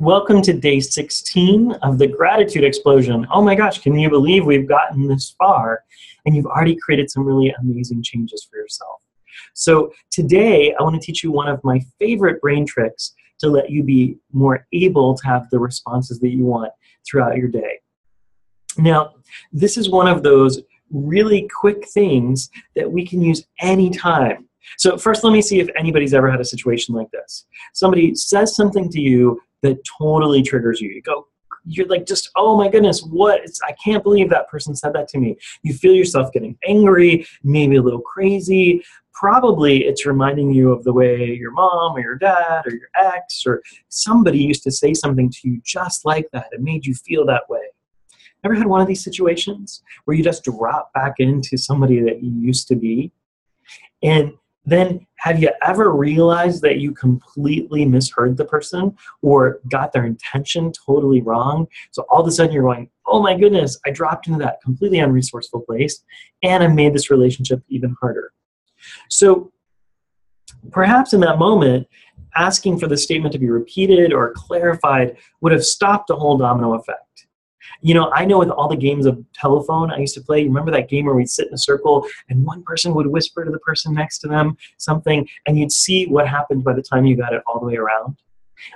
Welcome to day 16 of the gratitude explosion. Oh my gosh, can you believe we've gotten this far? And you've already created some really amazing changes for yourself. So today, I want to teach you one of my favorite brain tricks to let you be more able to have the responses that you want throughout your day. Now, this is one of those really quick things that we can use anytime. So first, let me see if anybody's ever had a situation like this. Somebody says something to you that totally triggers you. You're like, just, oh my goodness, I can't believe that person said that to me. You feel yourself getting angry, maybe a little crazy. Probably it's reminding you of the way your mom or your dad or your ex or somebody used to say something to you just like that. It made you feel that way. Ever had one of these situations where you just drop back into somebody that you used to be? And then have you ever realized that you completely misheard the person or got their intention totally wrong? So all of a sudden you're going, oh my goodness, I dropped into that completely unresourceful place and I made this relationship even harder. So perhaps in that moment, asking for the statement to be repeated or clarified would have stopped a whole domino effect. You know, I know with all the games of telephone I used to play, you remember that game where we'd sit in a circle and one person would whisper to the person next to them something and you'd see what happened by the time you got it all the way around?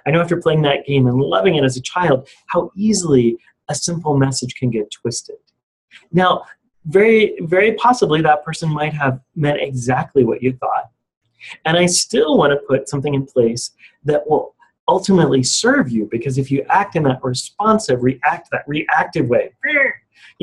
I know after playing that game and loving it as a child, how easily a simple message can get twisted. Now, very, very possibly that person might have meant exactly what you thought. And I still want to put something in place that will ultimately serve you, because if you act in that reactive way,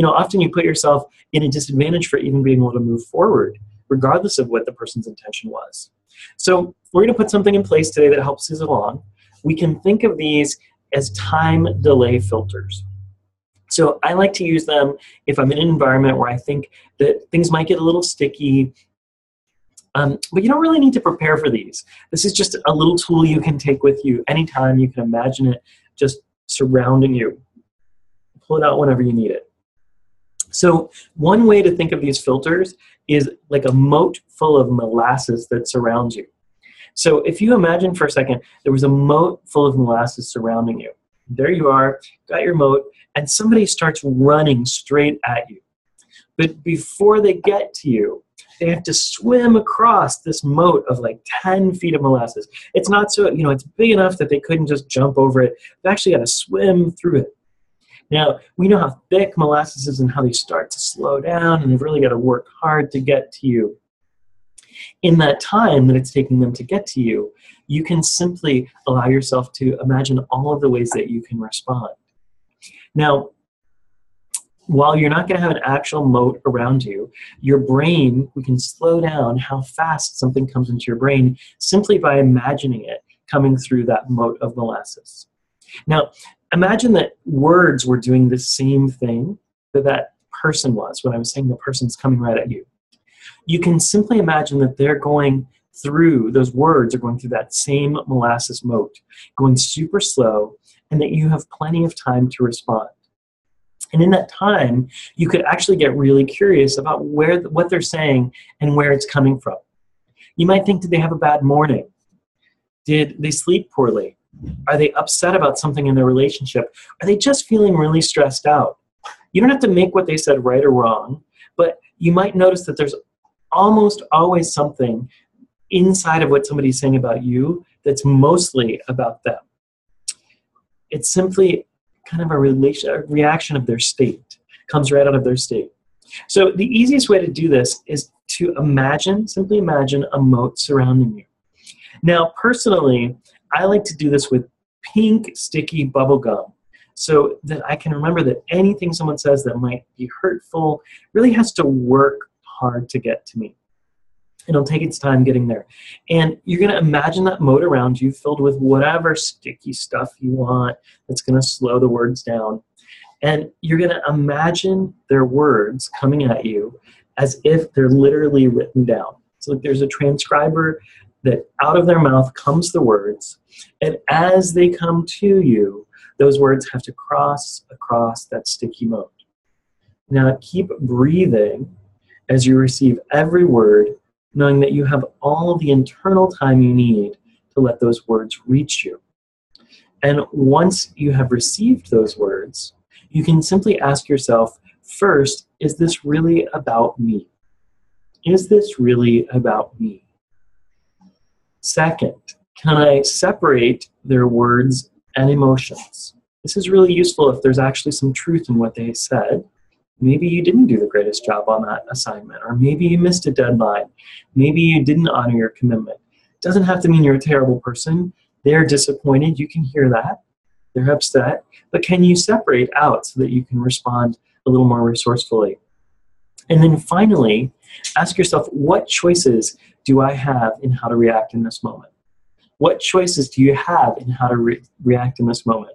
often you put yourself in a disadvantage for even being able to move forward, regardless of what the person's intention was. So we're going to put something in place today that helps us along. We can think of these as time delay filters. So I like to use them if I'm in an environment where I think that things might get a little sticky. But you don't really need to prepare for these. This is just a little tool you can take with you anytime. You can imagine it just surrounding you. Pull it out whenever you need it. So one way to think of these filters is like a moat full of molasses that surrounds you. So if you imagine for a second, there was a moat full of molasses surrounding you. There you are, got your moat, and somebody starts running straight at you. But before they get to you, they have to swim across this moat of like 10 feet of molasses. It's not so, it's big enough that they couldn't just jump over it. They actually got to swim through it. Now, we know how thick molasses is and how they start to slow down, and they've really got to work hard to get to you. In that time that it's taking them to get to you, you can simply allow yourself to imagine all of the ways that you can respond. Now, while you're not going to have an actual moat around you, your brain, we can slow down how fast something comes into your brain simply by imagining it coming through that moat of molasses. Now, imagine that words were doing the same thing that person was when I was saying the person's coming right at you. You can simply imagine that they're going through, those words are going through that same molasses moat, going super slow, and that you have plenty of time to respond. And in that time, you could actually get really curious about what they're saying and where it's coming from. You might think, did they have a bad morning? Did they sleep poorly? Are they upset about something in their relationship? Are they just feeling really stressed out? You don't have to make what they said right or wrong, but you might notice that there's almost always something inside of what somebody's saying about you that's mostly about them. It's simply kind of a reaction of their state, comes right out of their state. So the easiest way to do this is to simply imagine a moat surrounding you. Now, personally, I like to do this with pink sticky bubble gum so that I can remember that anything someone says that might be hurtful really has to work hard to get to me. It'll take its time getting there. And you're going to imagine that moat around you filled with whatever sticky stuff you want that's going to slow the words down. And you're going to imagine their words coming at you as if they're literally written down. So like there's a transcriber that out of their mouth comes the words, and as they come to you, those words have to cross across that sticky moat. Now keep breathing as you receive every word, knowing that you have all of the internal time you need to let those words reach you. And once you have received those words, you can simply ask yourself, first, is this really about me? Is this really about me? Second, can I separate their words and emotions? This is really useful if there's actually some truth in what they said. Maybe you didn't do the greatest job on that assignment, or maybe you missed a deadline. Maybe you didn't honor your commitment. It doesn't have to mean you're a terrible person. They're disappointed. You can hear that. They're upset. But can you separate out so that you can respond a little more resourcefully? And then finally, ask yourself, what choices do I have in how to react in this moment? What choices do you have in how to react in this moment?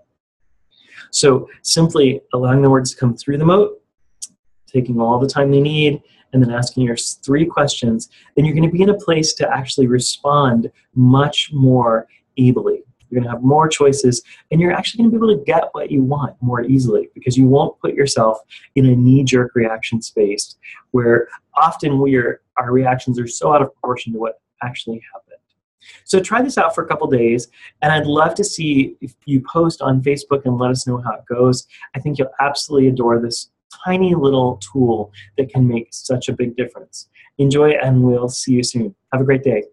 So simply allowing the words to come through the mouth, taking all the time they need, and then asking your 3 questions, then you're going to be in a place to actually respond much more ably. You're going to have more choices, and you're actually going to be able to get what you want more easily because you won't put yourself in a knee-jerk reaction space where often our reactions are so out of proportion to what actually happened. So try this out for a couple days, and I'd love to see if you post on Facebook and let us know how it goes. I think you'll absolutely adore this tiny little tool that can make such a big difference. Enjoy, and we'll see you soon. Have a great day.